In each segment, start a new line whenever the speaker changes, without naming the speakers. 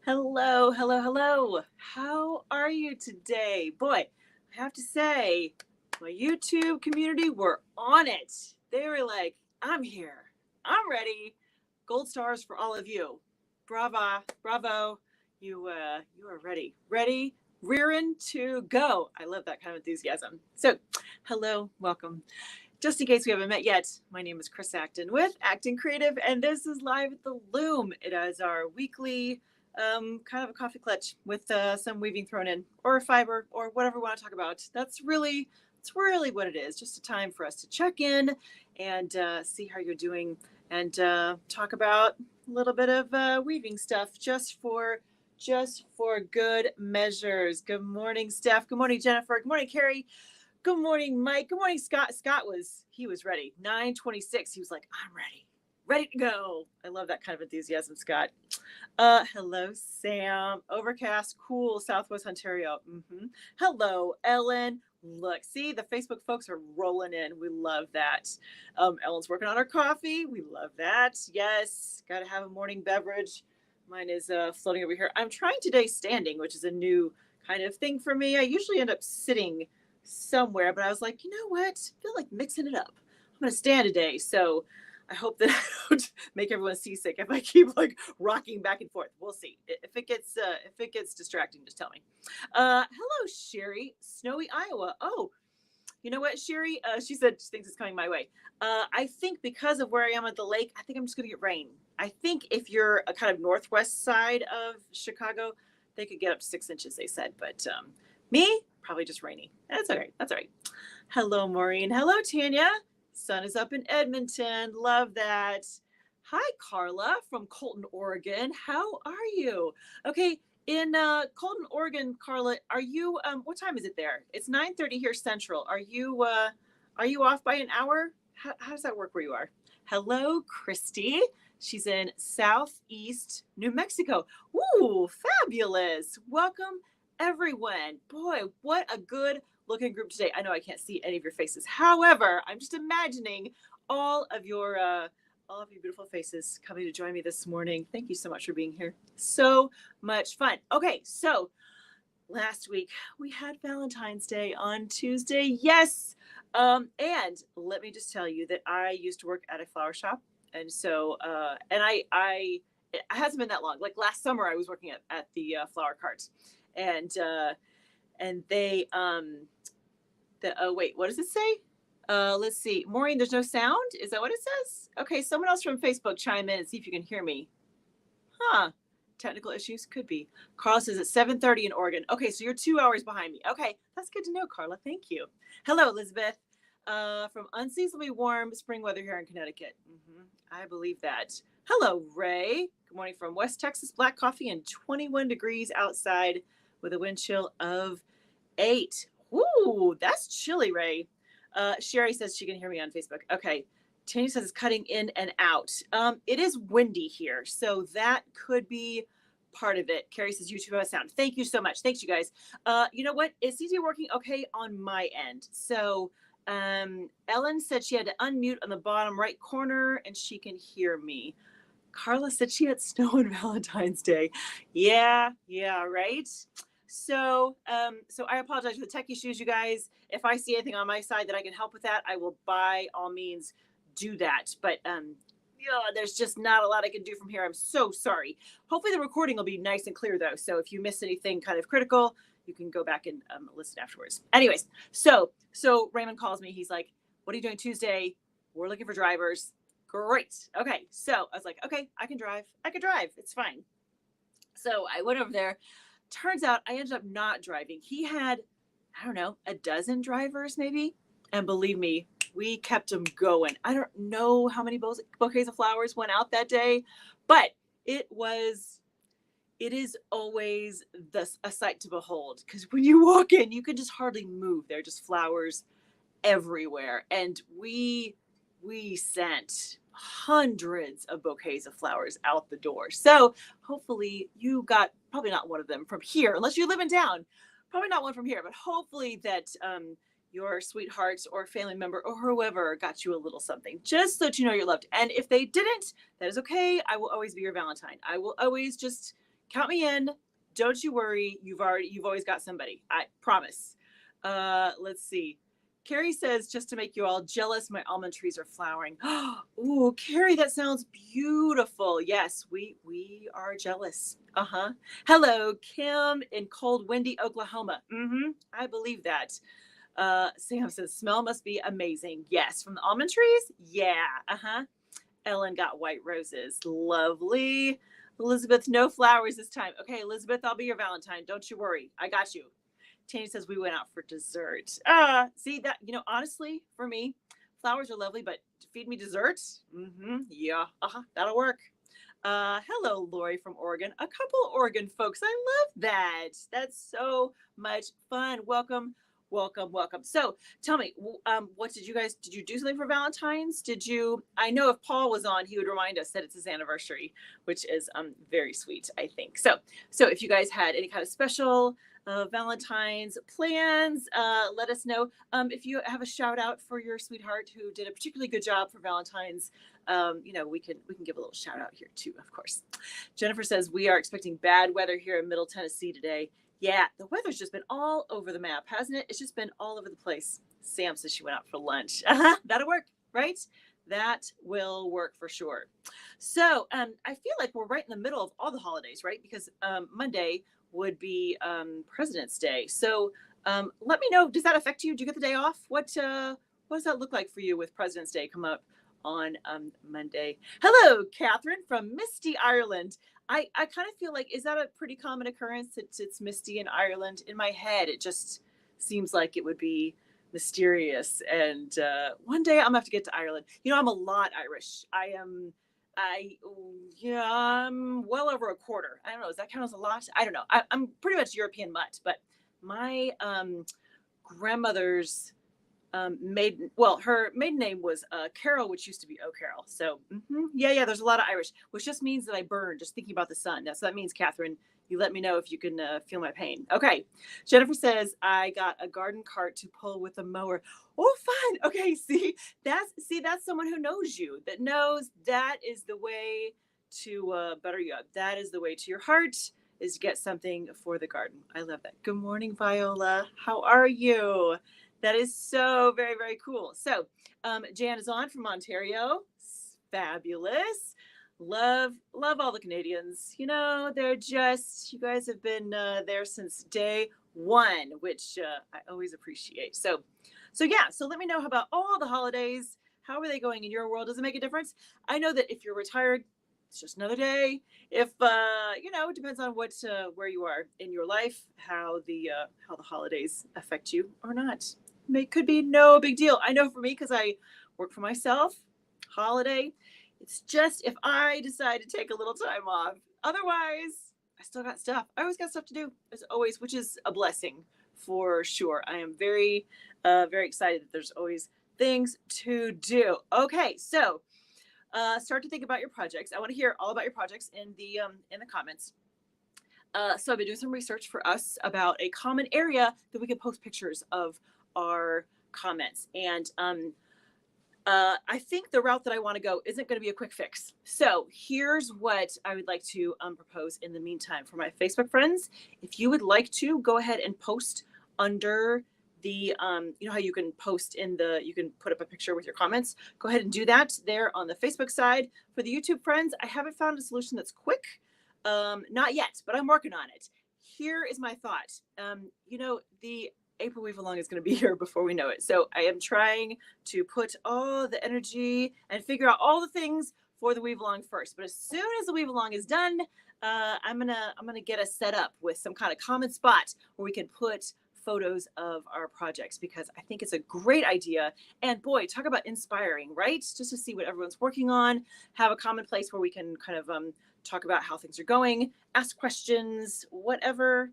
Hello, hello, hello. How are you today? Boy, I have to say, my YouTube community were on it. They were like, I'm here. I'm ready. Gold stars for all of you. Brava, bravo. You are ready. Ready, rearing to go. I love that kind of enthusiasm. So, hello, welcome. Just in case we haven't met yet, my name is Chris Acton with Acton Creative, and this is Live at the Loom. It is our weekly kind of a coffee clutch with some weaving thrown in, or a fiber, or whatever we want to talk about. That's really what it is. Just a time for us to check in and see how you're doing, and talk about a little bit of weaving stuff, just for good measures. Good morning, Steph. Good morning, Jennifer. Good morning, Carrie. Good morning, Mike. Good morning, Scott. He was ready. 9:26. He was like, I'm ready. Ready to go. I love that kind of enthusiasm, Scott. Hello, Sam. Overcast, cool, Southwest Ontario. Hello, Ellen. Look, see, the Facebook folks are rolling in. We love that. Ellen's working on her coffee. We love that. Yes, got to have a morning beverage. Mine is floating over here. I'm trying today standing, which is a new kind of thing for me. I usually end up sitting somewhere, but I was like, you know what? I feel like mixing it up. I'm going to stand today. So I hope that I don't make everyone seasick if I keep like rocking back and forth. We'll see. If it gets distracting, just tell me. Hello, Sherry, snowy Iowa. Oh, you know what, Sherry? She said she thinks it's coming my way. I think because of where I am at the lake, I think I'm just going to get rain. I think if you're a kind of northwest side of Chicago, they could get up to 6 inches, they said. But me, probably just rainy. That's all right. That's all right. Hello, Maureen. Hello, Tanya. Sun is up in Edmonton. Love that. Hi, Carla from Colton, Oregon. How are you? Okay, in Colton, Oregon, Carla, are you? What time is it there? It's 9:30 here Central. Are you off by an hour? How does that work where you are? Hello, Christy. She's in Southeast New Mexico. Ooh, fabulous! Welcome, everyone. Boy, what a good looking group today. I know I can't see any of your faces. However, I'm just imagining all of your beautiful faces coming to join me this morning. Thank you so much for being here. So much fun. Okay, so last week we had Valentine's Day on Tuesday. Yes. And let me just tell you that I used to work at a flower shop. And so, it hasn't been that long. Like last summer, I was working at the flower carts, and they oh wait, what does it say? Let's see, Maureen. There's no sound. Is that what it says? Okay, someone else from Facebook chime in and see if you can hear me. Huh? Technical issues could be. Carla says it's 7:30 in Oregon. Okay, so you're 2 hours behind me. Okay, that's good to know, Carla. Thank you. Hello, Elizabeth. From unseasonably warm spring weather here in Connecticut. I believe that. Hello, Ray. Good morning from West Texas. Black coffee and 21 degrees outside with a wind chill of 8. Ooh, that's chilly, Ray. Sherry says she can hear me on Facebook. Okay. Tanya says it's cutting in and out. It is windy here, so that could be part of it. Carrie says YouTube has sound. Thank you so much. Thanks, you guys. You know what? It seems to be working okay on my end. So Ellen said she had to unmute on the bottom right corner and she can hear me. Carla said she had snow on Valentine's Day. Yeah, right. So I apologize for the tech issues, you guys. If I see anything on my side that I can help with that, I will by all means do that. But yeah, there's just not a lot I can do from here. I'm so sorry. Hopefully the recording will be nice and clear though. So if you missed anything kind of critical, you can go back and listen afterwards. Anyways, so Raymond calls me. He's like, "What are you doing Tuesday? We're looking for drivers." Great. Okay. So I was like, okay, I can drive. It's fine. So I went over there. Turns out I ended up not driving. He had, I don't know, a dozen drivers maybe. And believe me, we kept them going. I don't know how many bouquets of flowers went out that day, but it is always a sight to behold, because when you walk in, you can just hardly move. There are just flowers everywhere. And we sent hundreds of bouquets of flowers out the door. So hopefully you got probably not one of them from here, unless you live in town. Probably not one from here, but hopefully that your sweetheart or family member or whoever got you a little something, just so that you know you're loved. And if they didn't, that is okay. I will always be your Valentine. I will always just count me in. Don't you worry. You've always got somebody. I promise. Let's see. Carrie says, just to make you all jealous, my almond trees are flowering. Ooh, Carrie, that sounds beautiful. Yes, we are jealous. Uh-huh. Hello, Kim in cold, windy Oklahoma. I believe that. Sam says, smell must be amazing. Yes, from the almond trees? Yeah. Uh-huh. Ellen got white roses. Lovely. Elizabeth, no flowers this time. Okay, Elizabeth, I'll be your Valentine. Don't you worry. I got you. Tanny says we went out for dessert. See that, honestly, for me, flowers are lovely, but to feed me dessert, yeah, that'll work. Hello, Lori from Oregon. A couple Oregon folks. I love that. That's so much fun. Welcome, welcome, welcome. So tell me, what did you do something for Valentine's? I know if Paul was on, he would remind us that it's his anniversary, which is very sweet, I think. So if you guys had any kind of special Valentine's plans, let us know. If you have a shout out for your sweetheart who did a particularly good job for Valentine's, we can give a little shout out here too, of course. Jennifer says we are expecting bad weather here in Middle Tennessee today. Yeah, the weather's just been all over the map, hasn't it? It's just been all over the place. Sam says she went out for lunch. That'll work, right? That will work for sure. So I feel like we're right in the middle of all the holidays, right? Because Monday would be President's Day. So let me know, does that affect you? Do you get the day off? What does that look like for you with President's Day come up on Monday? Hello, Catherine from Misty, Ireland. I kind of feel like, is that a pretty common occurrence? It's misty in Ireland. In my head, it just seems like it would be mysterious. And one day I'm gonna have to get to Ireland. I'm a lot Irish. I'm well over a quarter. I don't know. Does that count as a lot? I don't know. I'm pretty much European mutt, but my grandmother's her maiden name was Carol, which used to be O'Carroll. So yeah, there's a lot of Irish, which just means that I burn just thinking about the sun. So that means, Catherine, you let me know if you can feel my pain. Okay. Jennifer says, I got a garden cart to pull with a mower. Oh, fun. Okay. That's someone who knows you, that knows that is the way to butter you up. That is the way to your heart, is to get something for the garden. I love that. Good morning, Viola. How are you? That is so very, very cool. So Jan is on from Ontario. Fabulous. Love all the Canadians. They're just, you guys have been there since day one, which I always appreciate. So yeah, so let me know about all the holidays. How are they going in your world? Does it make a difference? I know that if you're retired, it's just another day. If it depends on where you are in your life, how the holidays affect you or not. Could be no big deal. I know for me, because I work for myself, holiday, it's just if I decide to take a little time off. Otherwise, I still got stuff. I always got stuff to do, as always, which is a blessing for sure. I am very, very excited that there's always things to do. Okay, so start to think about your projects. I want to hear all about your projects in the comments. So I've been doing some research for us about a common area that we can post pictures of our comments. And I think the route that I want to go isn't going to be a quick fix. So here's what I would like to propose in the meantime for my Facebook friends. If you would like to, go ahead and post under the, how you can post you can put up a picture with your comments. Go ahead and do that there on the Facebook side. For the YouTube friends, I haven't found a solution that's quick. Not yet, but I'm working on it. Here is my thought. The April Weave Along is going to be here before we know it. So I am trying to put all the energy and figure out all the things for the Weave Along first. But as soon as the Weave Along is done, I'm gonna get us set up with some kind of common spot where we can put photos of our projects, because I think it's a great idea. And boy, talk about inspiring, right? Just to see what everyone's working on, have a common place where we can kind of talk about how things are going, ask questions, whatever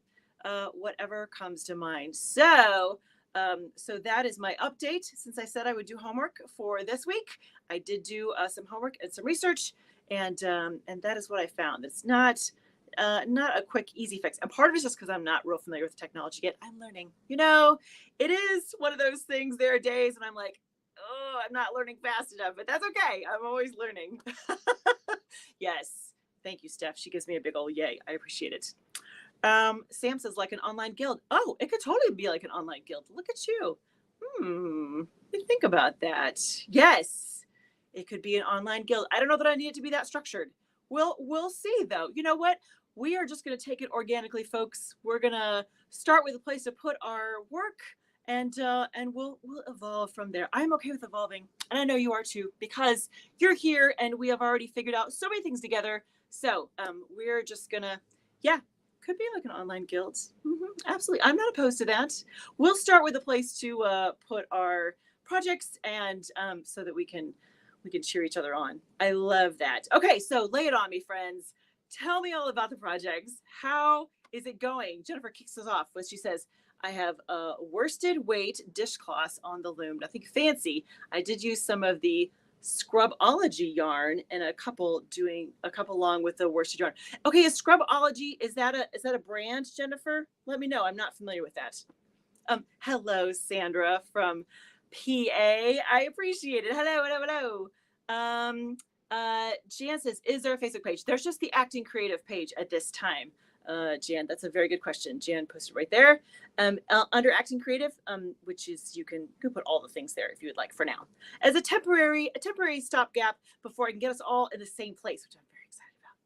comes to mind. So that is my update. Since I said I would do homework for this week, I did do some homework and some research, and that is what I found. It's not a quick, easy fix. And part of it is just because I'm not real familiar with technology yet. I'm learning. It is one of those things. There are days when I'm like, oh, I'm not learning fast enough, but that's okay. I'm always learning. Yes. Thank you, Steph. She gives me a big old yay. I appreciate it. Sam says like an online guild. Oh, it could totally be like an online guild. Look at you. Think about that. Yes, it could be an online guild. I don't know that I need it to be that structured. We'll see though. You know what? We are just going to take it organically, folks. We're going to start with a place to put our work, and we'll evolve from there. I'm okay with evolving, and I know you are too, because you're here and we have already figured out so many things together. So we're just gonna, yeah, could be like an online guild. Absolutely, I'm not opposed to that. We'll start with a place to put our projects, and so that we can cheer each other on. I love that. Okay, so lay it on me, friends. Tell me all about the projects. How is it going? Jennifer kicks us off when she says, I have a worsted weight dishcloths on the loom. Nothing fancy. I did use some of the Scrubology yarn and a couple along with the worsted yarn. Okay, is Scrubology, is that a brand, Jennifer? Let me know. I'm not familiar with that. Hello, Sandra from PA. I appreciate it. Hello. Jan says, is there a Facebook page? There's just the Acting Creative page at this time. Jan, that's a very good question. Jan posted right there. Under Acting Creative, which is you can put all the things there if you would like for now, as a temporary stopgap before I can get us all in the same place, which I'm very excited about.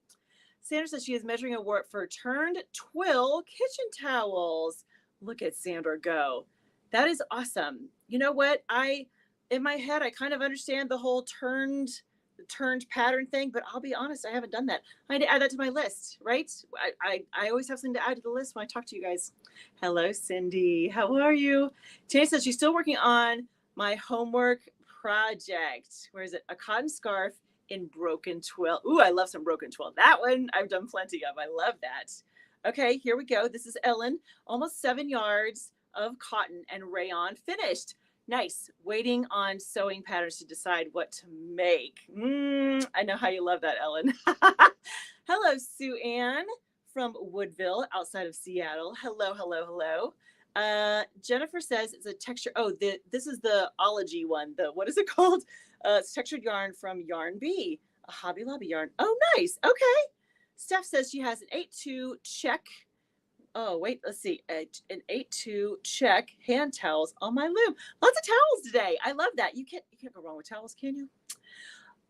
Sandra says she is measuring a warp for turned twill kitchen towels. Look at Sandra go. That is awesome. You know what? In my head, I kind of understand the whole turned pattern thing, but I'll be honest, I haven't done that. I need to add that to my list, right? I always have something to add to the list when I talk to you guys. Hello, Cindy. How are you? Tina says she's still working on my homework project. Where is it? A cotton scarf in broken twill. Ooh, I love some broken twill. That one I've done plenty of. I love that. Okay, here we go. This is Ellen. Almost 7 yards of cotton and rayon finished. Nice. Waiting on sewing patterns to decide what to make. I know how you love that, Ellen. Hello, Sue Ann from Woodville, outside of Seattle. Hello. Jennifer says it's a texture. Oh, this is the ology one. What is it called? It's textured yarn from Yarn Bee, a Hobby Lobby yarn. Oh, nice. Okay. Steph says she has an 8-2 check. Oh, wait, let's see. An 8-2 check hand towels on my loom. Lots of towels today. I love that. You can't go wrong with towels, can you?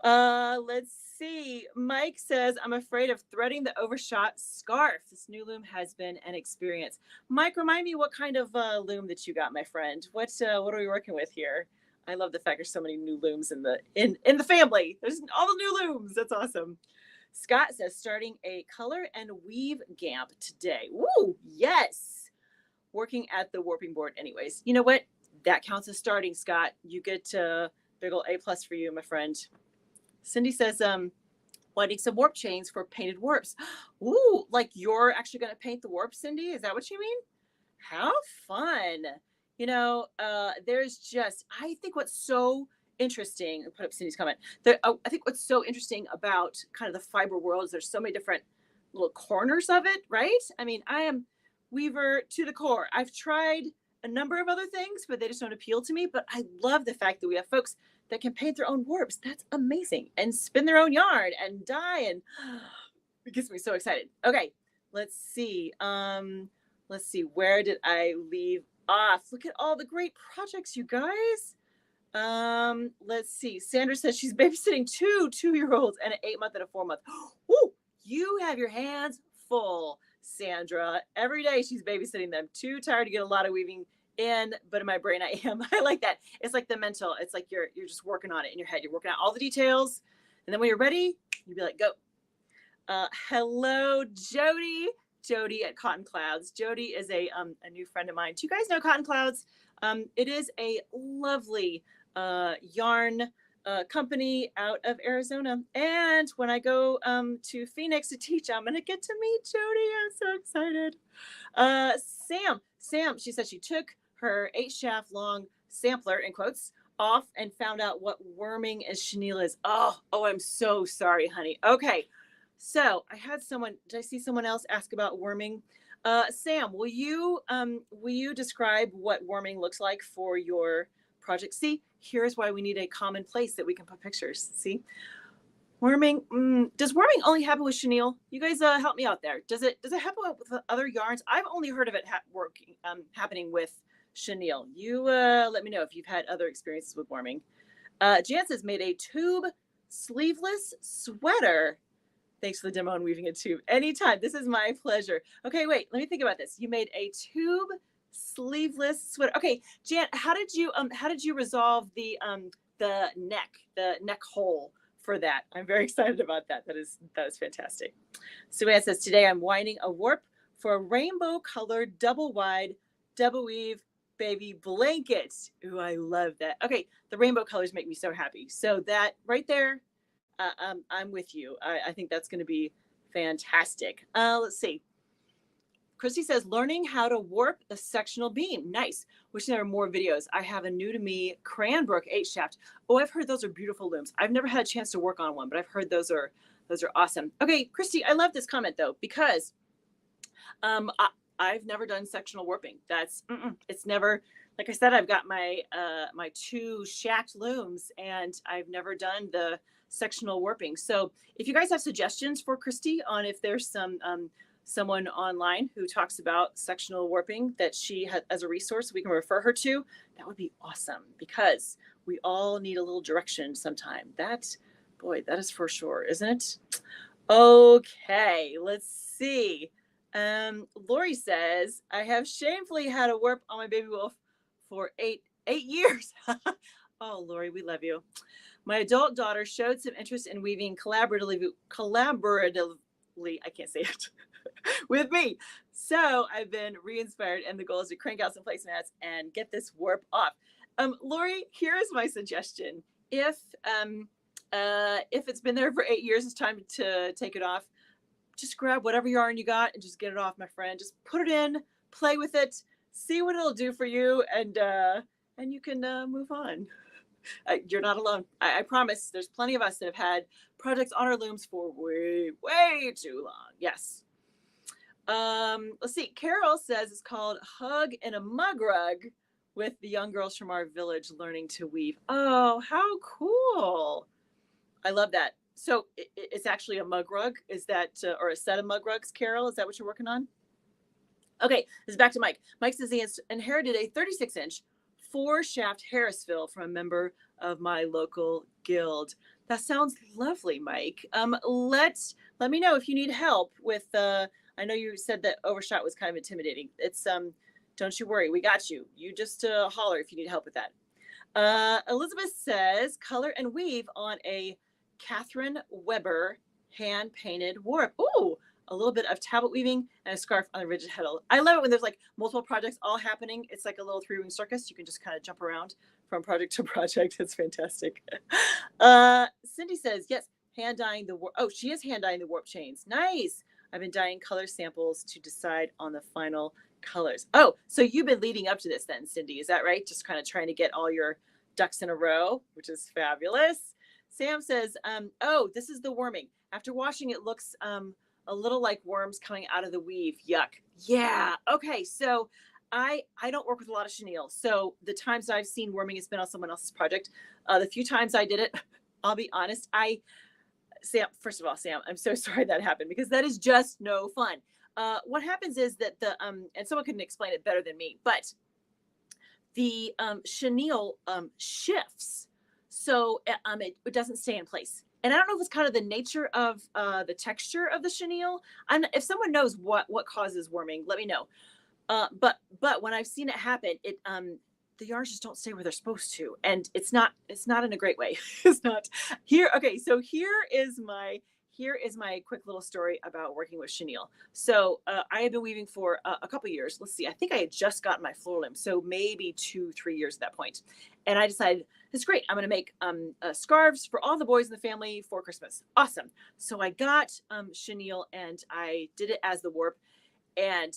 Let's see. Mike says, I'm afraid of threading the overshot scarf. This new loom has been an experience. Mike, remind me what kind of loom that you got, my friend. What are we working with here? I love the fact there's so many new looms in the family. There's all the new looms. That's awesome. Scott says, starting a color and weave gamp today. Woo, yes. Working at the warping board anyways. You know what? That counts as starting, Scott. You get big ol' A+ for you, my friend. Cindy says, wanting some warp chains for painted warps. Ooh, like you're actually going to paint the warp, Cindy? Is that what you mean? How fun. You know, there's just, I think what's so interesting, put up Cindy's comment, I think what's so interesting about kind of the fiber world is there's so many different little corners of it, right? I mean, I am weaver to the core. I've tried a number of other things, but they just don't appeal to me. But I love the fact that we have folks that can paint their own warps. That's amazing. And spin their own yarn and dye, and it gets me so excited. Okay, let's see. Where did I leave off? Look at all the great projects, you guys. Let's see. Sandra says she's babysitting 2 2-year-olds and an 8-month and a 4-month. Ooh, you have your hands full, Sandra. Every day she's babysitting them. Too tired to get a lot of weaving in, but in my brain I am. I like that. It's like the mental. It's like you're just working on it in your head. You're working out all the details, and then when you're ready, you'll be like, go. Hello, Jody. Jody at Cotton Clouds. Jody is a new friend of mine. Do you guys know Cotton Clouds? It is a lovely yarn company out of Arizona. And when I go to Phoenix to teach, I'm going to get to meet Jody. I'm so excited. Sam, she said she took her 8-shaft long sampler, in quotes, off and found out what worming and chenille is. Oh, I'm so sorry, honey. Okay. So did I see someone else ask about worming? Sam, will you describe what worming looks like for your project? See, here's why we need a common place that we can put pictures. See, Worming. Does worming only happen with chenille? You guys help me out there. Does it happen with other yarns? I've only heard of it happening with chenille. You let me know if you've had other experiences with worming. Jan says made a tube sleeveless sweater. Thanks for the demo on weaving a tube. Anytime. This is my pleasure. Okay, wait. Let me think about this. You made a tube sleeveless sweater. Okay, Jan, how did you resolve the neck hole for that? I'm very excited about that. That is fantastic. Suanne says today I'm winding a warp for a rainbow colored double wide double weave baby blanket. Ooh, I love that. Okay, the rainbow colors make me so happy. So that right there, I'm with you. I think that's going to be fantastic. Let's see. Christy says, learning how to warp a sectional beam. Nice. Wishing there were more videos. I have a new to me Cranbrook 8 shaft. Oh, I've heard those are beautiful looms. I've never had a chance to work on one, but I've heard those are awesome. Okay, Christy, I love this comment though, because I've never done sectional warping. It's never, like I said, I've got my my 2 shacked looms and I've never done the sectional warping. So if you guys have suggestions for Christy on if there's someone online who talks about sectional warping that she has as a resource we can refer her to, that would be awesome, because we all need a little direction sometime. That is for sure, isn't it? Okay, let's see. Lori says, I have shamefully had a warp on my baby wolf for eight years. Oh, Lori, we love you. My adult daughter showed some interest in weaving collaboratively, I can't say it, with me. So I've been re-inspired, and the goal is to crank out some placemats and get this warp off. Lori, here is my suggestion. If it's been there for 8 years, it's time to take it off. Just grab whatever yarn you got and just get it off, my friend. Just put it in, play with it, see what it'll do for you, and you can move on. You're not alone. I promise. There's plenty of us that have had projects on our looms for way too long. Yes. Let's see. Carol says it's called Hug in a Mug Rug, with the young girls from our village learning to weave. Oh, how cool. I love that. So it's actually a mug rug. Is that, or a set of mug rugs, Carol? Is that what you're working on? Okay, this is back to Mike. Mike says he has inherited a 36-inch 4-shaft Harrisville from a member of my local guild. That sounds lovely, Mike. Let me know if you need help with, I know you said that overshot was kind of intimidating. It's, don't you worry, we got you. You just holler if you need help with that. Elizabeth says, color and weave on a Catherine Weber hand-painted warp. Ooh, a little bit of tablet weaving and a scarf on a rigid heddle. I love it when there's like multiple projects all happening. It's like a little 3-ring circus. You can just kind of jump around from project to project. It's fantastic. Cindy says, yes, hand dyeing the warp. Oh, she is hand dyeing the warp chains. Nice. I've been dyeing color samples to decide on the final colors. Oh, so you've been leading up to this then, Cindy. Is that right? Just kind of trying to get all your ducks in a row, which is fabulous. Sam says, oh, this is the worming. After washing, it looks a little like worms coming out of the weave. Yuck. Yeah. Okay. So I don't work with a lot of chenille. So the times I've seen worming, it's been on someone else's project. The few times I did it, I'll be honest. Sam, first of all, Sam, I'm so sorry that happened, because that is just no fun. What happens is that and someone couldn't explain it better than me, but the chenille shifts. So it doesn't stay in place. And I don't know if it's kind of the nature of the texture of the chenille. If someone knows what causes worming, let me know. But when I've seen it happen, the yarns just don't stay where they're supposed to, and it's not in a great way. It's not here. Okay, so here is my quick little story about working with chenille. So I have been weaving for a couple years. Let's see, I think I had just gotten my floor loom, so maybe 2-3 years at that point. And I decided, it's great, I'm going to make scarves for all the boys in the family for Christmas. Awesome. So I got chenille and I did it as the warp, and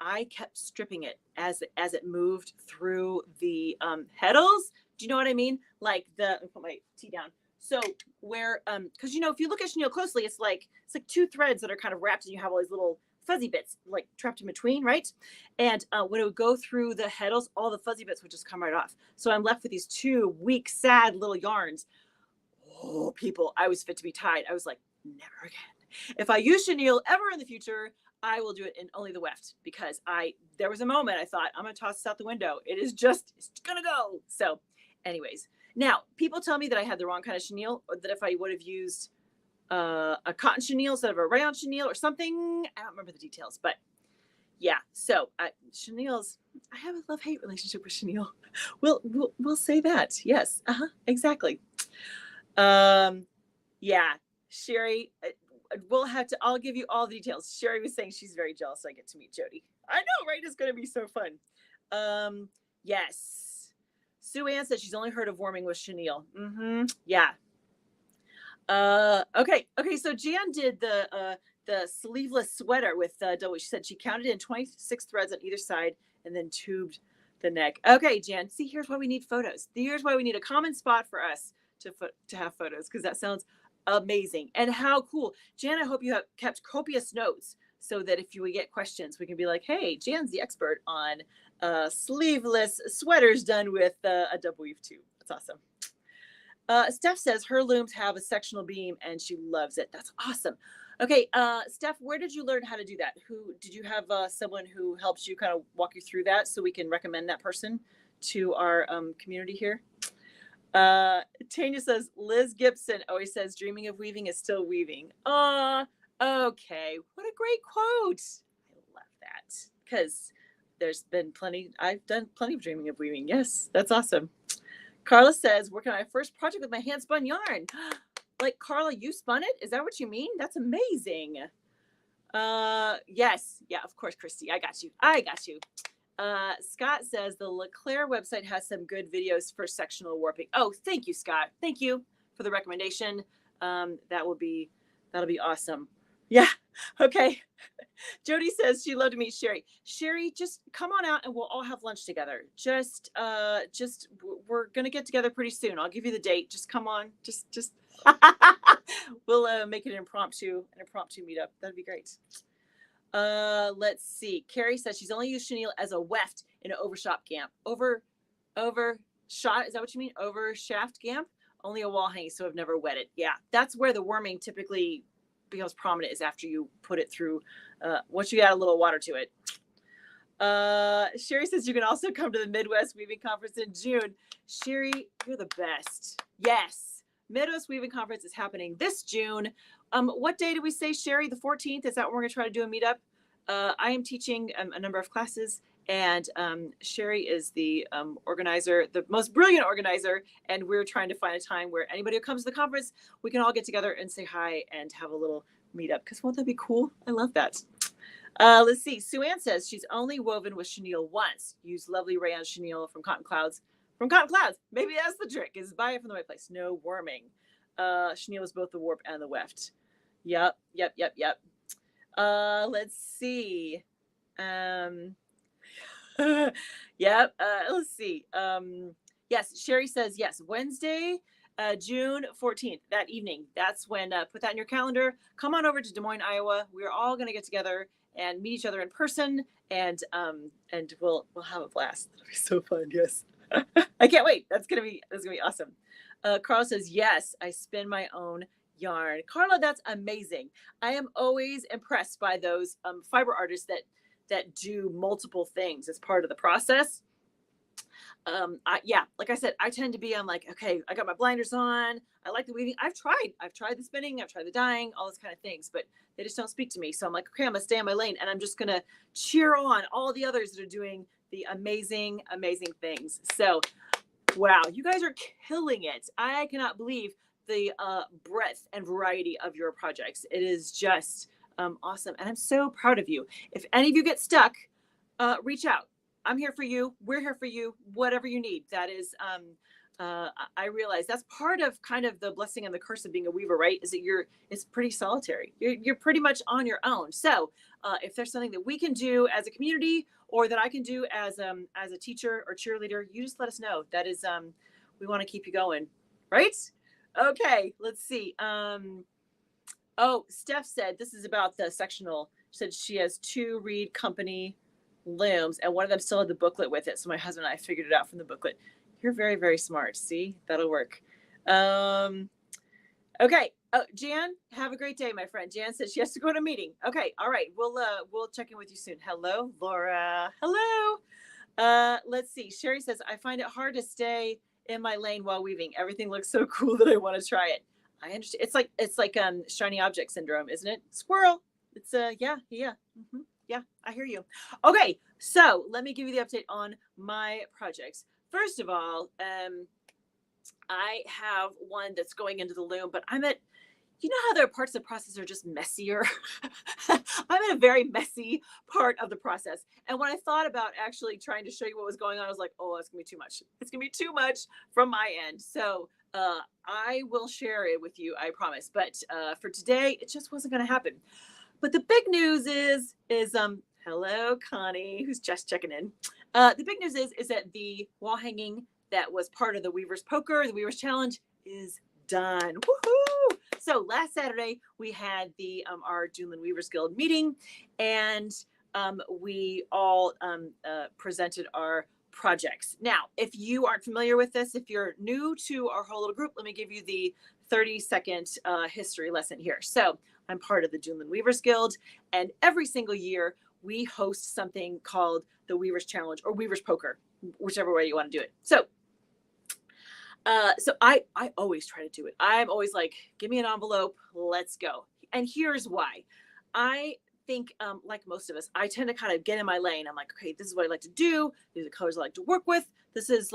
I kept stripping it as it moved through the heddles. Do you know what I mean? Like let me put my tea down. So where, because if you look at chenille closely, it's like 2 threads that are kind of wrapped, and you have all these little fuzzy bits like trapped in between, right? And when it would go through the heddles, all the fuzzy bits would just come right off. So I'm left with these 2 weak, sad little yarns. oh, people, I was fit to be tied. I was like, never again. If I use chenille ever in the future, I will do it in only the weft, because there was a moment I thought, I'm going to toss this out the window. It's going to go. So anyways, now people tell me that I had the wrong kind of chenille, or that if I would have used a cotton chenille instead of a rayon chenille or something, I don't remember the details, but yeah. So chenilles, I have a love-hate relationship with chenille. We'll say that. Yes. Exactly. Yeah, Sherry, I'll give you all the details. Sherry was saying she's very jealous I get to meet Jody. I know, right? It's going to be so fun. Yes. Sue Ann says she's only heard of warming with chenille. Yeah. Okay. So Jan did the sleeveless sweater with double. She said she counted in 26 threads on either side and then tubed the neck. Okay, Jan. See, here's why we need photos. Here's why we need a common spot for us to have photos, because that sounds amazing. And how cool. Jan, I hope you have kept copious notes so that if you get questions, we can be like, hey, Jan's the expert on sleeveless sweaters done with a double weave tube. That's awesome. Steph says her looms have a sectional beam and she loves it. That's awesome. Okay, Steph, where did you learn how to do that? Who did you have someone who helps you kind of walk you through that so we can recommend that person to our community here? Tanya says Liz Gibson always says dreaming of weaving is still weaving. Okay, what a great quote. I love that, because there's been I've done plenty of dreaming of weaving. Yes, that's awesome. Carla says working on my first project with my hand spun yarn. Like, Carla, you spun it? Is that what you mean? That's amazing. Yes. Yeah, of course, Christy. I got you. Scott says the LeClaire website has some good videos for sectional warping. Oh, thank you, Scott. Thank you for the recommendation. That'll be awesome. Yeah. Okay. Jody says she'd love to meet Sherry. Sherry, just come on out and we'll all have lunch together. We're going to get together pretty soon. I'll give you the date. Just come on. Just we'll make it an impromptu meetup. That'd be great. Let's see. Carrie says she's only used chenille as a weft in an overshot gamp. Overshot, is that what you mean? Overshaft gamp? Only a wall hanging, so I've never wet it. Yeah, that's where the warming typically becomes prominent, is after you put it through, once you add a little water to it. Sherry says you can also come to the Midwest Weaving Conference in June. Sherry, you're the best. Yes, Midwest Weaving Conference is happening this June. What day did we say, Sherry? The 14th? Is that when we're going to try to do a meetup? I am teaching a number of classes, and Sherry is the organizer, the most brilliant organizer, and we're trying to find a time where anybody who comes to the conference, we can all get together and say hi and have a little meetup, because won't that be cool? I love that. Let's see. Sue Ann says she's only woven with chenille once. Use lovely rayon chenille from Cotton Clouds. Maybe that's the trick, is buy it from the right place. No warming. Chenille is both the warp and the weft. Yep. Let's see. Yep. Let's see. Yes, Sherry says yes. Wednesday, June 14th, that evening. That's when, put that in your calendar. Come on over to Des Moines, Iowa. We're all going to get together and meet each other in person, and we'll have a blast. It'll be so fun. Yes. I can't wait. That's gonna be awesome. Carl says, yes, I spin my own yarn. Carla, that's amazing. I am always impressed by those fiber artists that do multiple things as part of the process. Like I said, I tend to be, I'm like, okay, I got my blinders on. I like the weaving. I've tried the spinning, I've tried the dyeing, all those kind of things, but they just don't speak to me. So I'm like, okay, I'm gonna stay in my lane, and I'm just gonna cheer on all the others that are doing the amazing, amazing things. So, wow, you guys are killing it. I cannot believe the breadth and variety of your projects. It is just awesome. And I'm so proud of you. If any of you get stuck, reach out. I'm here for you. We're here for you. Whatever you need. That is, I realize that's part of kind of the blessing and the curse of being a weaver, right? Is that it's pretty solitary. You're pretty much on your own. So if there's something that we can do as a community, or that I can do as a teacher or cheerleader, you just let us know. That is, we want to keep you going, right? Okay, let's see. Oh, Steph said, this is about the sectional. She said she has 2 Reed Company looms, and one of them still had the booklet with it. So my husband and I figured it out from the booklet. You're very, very smart. See, that'll work. Okay. Oh, Jan, have a great day, my friend. Jan says she has to go to a meeting. Okay. All right. We'll check in with you soon. Hello, Laura. Hello. Let's see. Sherry says, I find it hard to stay in my lane while weaving. Everything looks so cool that I want to try it. I understand. It's like shiny object syndrome, isn't it? Squirrel. It's yeah. Yeah, I hear you. Okay, so let me give you the update on my projects. First of all, I have one that's going into the loom, but you know how there are parts of the process are just messier? I'm in a very messy part of the process. And when I thought about actually trying to show you what was going on, I was like, oh, it's gonna be too much. It's gonna be too much from my end. So I will share it with you, I promise. But for today, it just wasn't gonna happen. But the big news is hello, Connie, who's just checking in. The big news is that the wall hanging that was part of the Weavers Poker, the Weavers Challenge, is done. Woohoo! So last Saturday we had the our Duneland Weavers Guild meeting, and we all presented our projects. Now, if you aren't familiar with this, if you're new to our whole little group, let me give you the 30-second history lesson here. So I'm part of the Duneland Weavers Guild, and every single year we host something called the Weavers Challenge or Weavers Poker, whichever way you want to do it. So I always try to do it. I'm always like, give me an envelope, let's go. And here's why. I think, like most of us, I tend to kind of get in my lane. I'm like, okay, this is what I like to do. These are the colors I like to work with. This is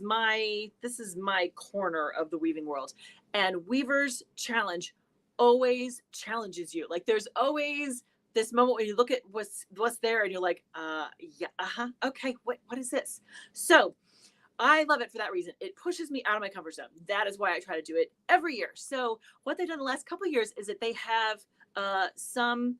my corner of the weaving world. And Weavers Challenge always challenges you. Like there's always this moment when you look at what's there and you're like, yeah, okay, what is this? So I love it for that reason. It pushes me out of my comfort zone. That is why I try to do it every year. So what they've done the last couple of years is that they have some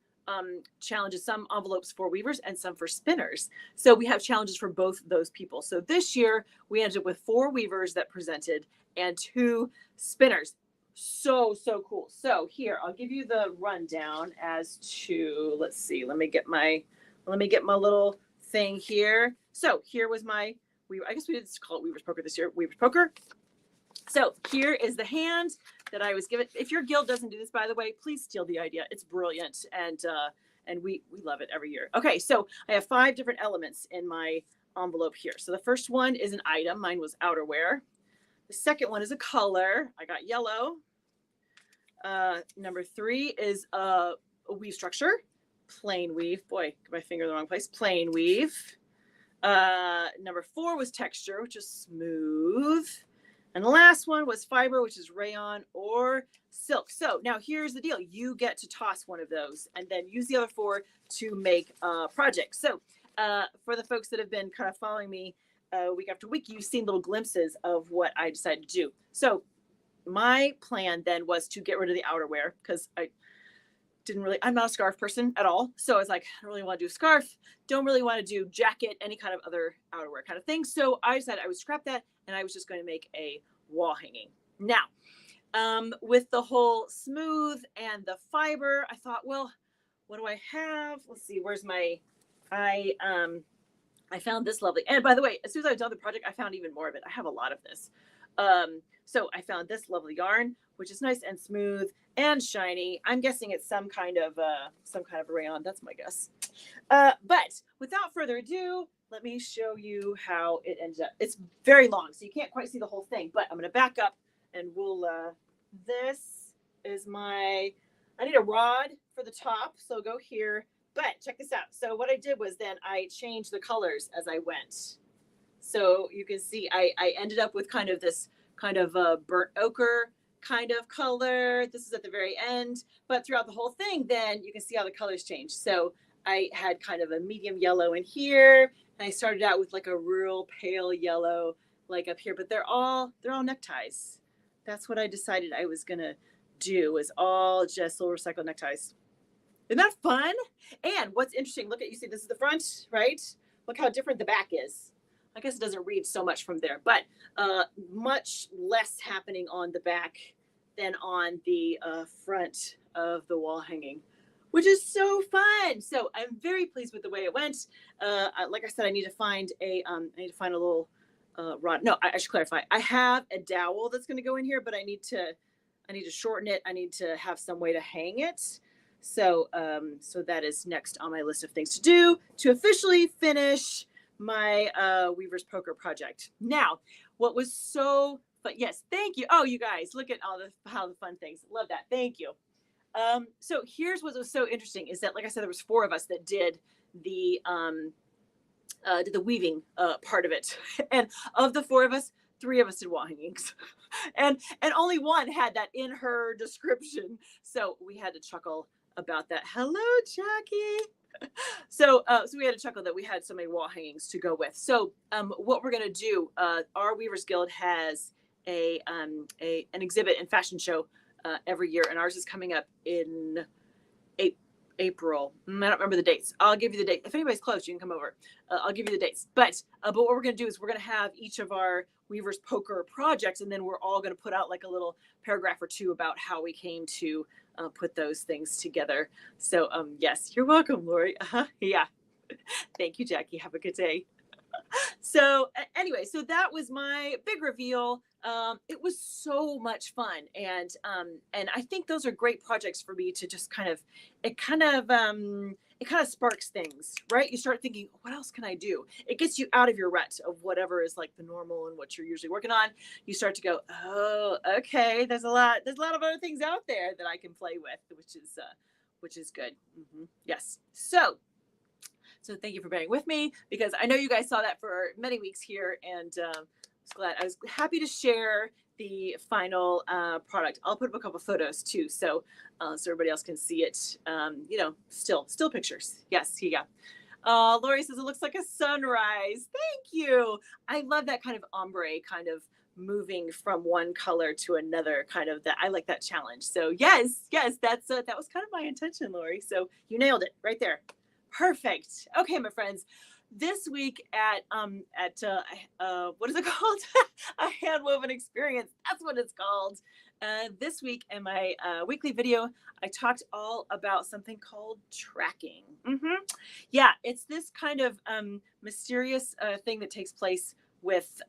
challenges, some envelopes for weavers and some for spinners. So we have challenges for both those people. So this year we ended up with 4 weavers that presented and 2 spinners. So cool. So here, I'll give you the rundown as to, let's see, let me get my little thing here. So here was my, I guess we did call it Weavers Poker this year, Weavers Poker. So here is the hand that I was given. If your guild doesn't do this, by the way, please steal the idea. It's brilliant, and we love it every year. Okay, so I have 5 different elements in my envelope here. So the first one is an item. Mine was outerwear. The second one is a color. I got yellow. Number 3 is a weave structure. Plain weave. Boy, got my finger in the wrong place. Plain weave. Number 4 was texture, which is smooth. And the last one was fiber, which is rayon or silk. So now here's the deal. You get to toss one of those and then use the other 4 to make a project. So for the folks that have been kind of following me week after week, you've seen little glimpses of what I decided to do. So my plan then was to get rid of the outerwear because I'm not a scarf person at all. So I was like, I don't really want to do a scarf. Don't really want to do jacket, any kind of other outerwear kind of thing. So I decided I would scrap that and I was just going to make a wall hanging. Now, with the whole smooth and the fiber, I thought, well, what do I have? Let's see, where's my, I found this lovely, and by the way, as soon as I was done the project, I found even more of it. I have a lot of this. So I found this lovely yarn, which is nice and smooth and shiny. I'm guessing it's some kind of rayon. That's my guess. But without further ado, let me show you how it ended up. It's very long, so you can't quite see the whole thing, but I'm going to back up and we'll, this is I need a rod for the top. So go here, but check this out. So what I did was then I changed the colors as I went. So you can see I ended up with kind of this kind of a burnt ochre kind of color. This is at the very end, but throughout the whole thing, then you can see how the colors change. So I had kind of a medium yellow in here, and I started out with like a real pale yellow, like up here, but they're all neckties. That's what I decided I was gonna do, is all just little recycled neckties. Isn't that fun? And what's interesting, look at, you see this is the front, right? Look how different the back is. I guess it doesn't read so much from there, but much less happening on the back than on the front of the wall hanging, which is so fun. So I'm very pleased with the way it went. Like I said, I need to find a little rod. No, I should clarify. I have a dowel that's going to go in here, but I need to I need to shorten it. I need to have some way to hang it. So, so that is next on my list of things to do to officially finish my Weaver's Poker project. Now, what was so fun? Yes, thank you. Oh, you guys, look at all the fun things. Love that. Thank you. So here's what was so interesting is that, like I said, there was 4 of us that did the weaving part of it, and of the 4 of us, 3 of us did wall hangings, and only one had that in her description. So we had to chuckle about that. Hello, Jackie. So we had to chuckle that we had so many wall hangings to go with. So what we're gonna do, our Weavers Guild has an exhibit and fashion show every year, and ours is coming up in April. I don't remember the dates. I'll give you the date. If anybody's close, you can come over. I'll give you the dates. But what we're going to do is we're going to have each of our Weavers Poker projects, and then we're all going to put out like a little paragraph or 2 about how we came to put those things together. So yes, you're welcome, Lori. Yeah. Thank you, Jackie. Have a good day. So anyway, so that was my big reveal. It was so much fun, and I think those are great projects for me to just it kind of sparks things, right? You start thinking, what else can I do? It gets you out of your rut of whatever is like the normal and what you're usually working on. You start to go, oh, okay, there's a lot of other things out there that I can play with, which is good. Yes. So thank you for bearing with me, because I know you guys saw that for many weeks here, and I was happy to share the final product. I'll put up a couple photos too, so everybody else can see it. Still pictures. Yes, yeah. Lori says it looks like a sunrise. Thank you. I love that kind of ombre, kind of moving from one color to another, kind of that. I like that challenge. So yes, that was kind of my intention, Lori. So you nailed it right there. Perfect. Okay, my friends. This week at what is it called? A hand woven experience. That's what it's called. This week in my weekly video, I talked all about something called tracking. Yeah, it's this kind of mysterious thing that takes place with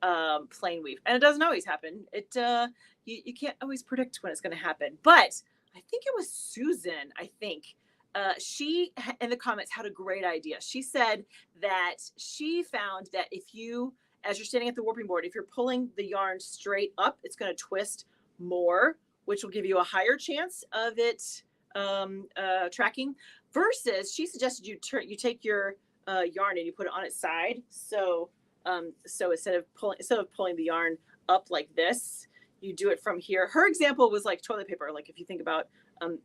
plain weave, and it doesn't always happen. You can't always predict when it's going to happen. But I think it was Susan. She in the comments had a great idea. She said that she found that if you, as you're standing at the warping board, if you're pulling the yarn straight up, it's going to twist more, which will give you a higher chance of it tracking. Versus, she suggested you take your yarn and you put it on its side. So instead of pulling the yarn up like this, you do it from here. Her example was like toilet paper. Like if you think about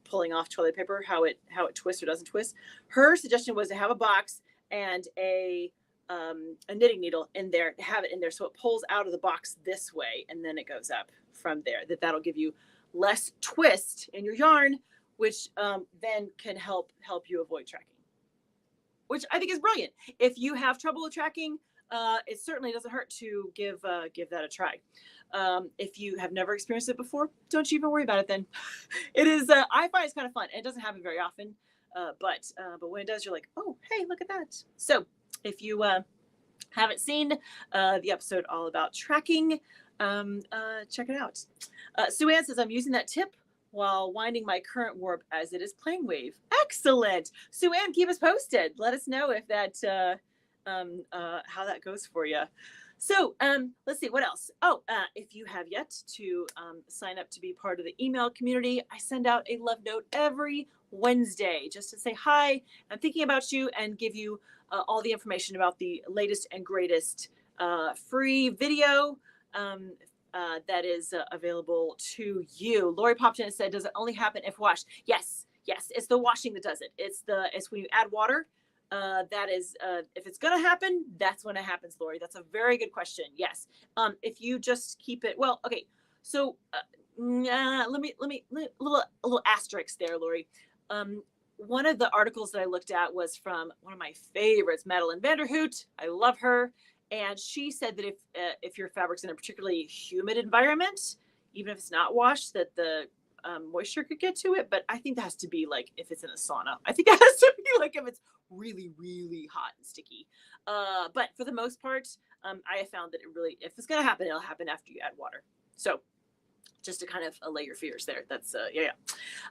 pulling off toilet paper, how it twists or doesn't twist. Her suggestion was to have a box and a knitting needle in there, have it in there so it pulls out of the box this way, and then it goes up from there. That'll give you less twist in your yarn, which then can help you avoid tracking, which I think is brilliant. If you have trouble with tracking, it certainly doesn't hurt to give that a try. If you have never experienced it before, don't you even worry about it then. It is, I find it's kind of fun. It doesn't happen very often, but when it does, you're like, oh, hey, look at that. So if you haven't seen the episode all about tracking, check it out. Sue Ann says, I'm using that tip while winding my current warp as it is plain wave. Excellent. Sue Ann, keep us posted. Let us know if that how that goes for you. So let's see what else. Oh, if you have yet to sign up to be part of the email community, I send out a love note every Wednesday just to say hi, I'm thinking about you, and give you all the information about the latest and greatest free video that is available to you. Lori popped in and said, does it only happen if washed? Yes, it's the washing that does it. It's when you add water. That is, if it's going to happen, that's when it happens, Lori. That's a very good question. Yes. If you just keep it, well, okay. So, let me, a little asterisk there, Lori. One of the articles that I looked at was from one of my favorites, Madeline Vanderhoot. I love her. And she said that if your fabric's in a particularly humid environment, even if it's not washed, that the moisture could get to it. But I think that has to be like if it's in a sauna. I think that has to be like if it's really, really hot and sticky. But for the most part, I have found that it really, if it's going to happen, it'll happen after you add water. So just to kind of allay your fears there. That's yeah.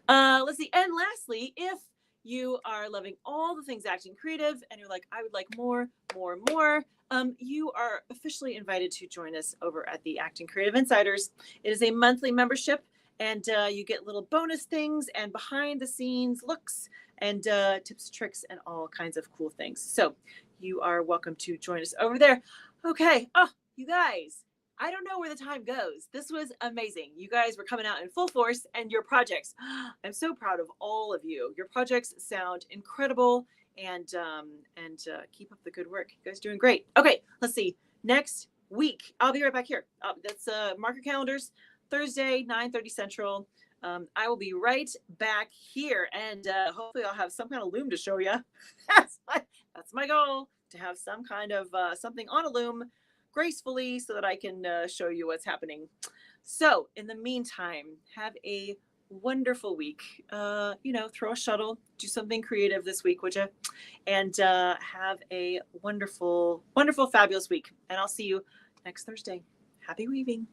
Let's see. And lastly, if you are loving all the things acting creative and you're like, I would like more, you are officially invited to join us over at the Acting Creative Insiders. It is a monthly membership, and you get little bonus things and behind the scenes looks and tips, tricks, and all kinds of cool things. So you are welcome to join us over there. Okay. Oh, you guys, I don't know where the time goes. This was amazing. You guys were coming out in full force, and your projects, I'm so proud of all of you. Your projects sound incredible, and keep up the good work. You guys are doing great. Okay, let's see. Next week, I'll be right back here. That's mark your calendars, Thursday, 9:30 Central. I will be right back here, and hopefully I'll have some kind of Loom to show you. That's my goal, to have some kind of something on a Loom gracefully so that I can show you what's happening. So in the meantime, have a wonderful week. Throw a shuttle, do something creative this week, would you? And have a wonderful, wonderful, fabulous week. And I'll see you next Thursday. Happy weaving.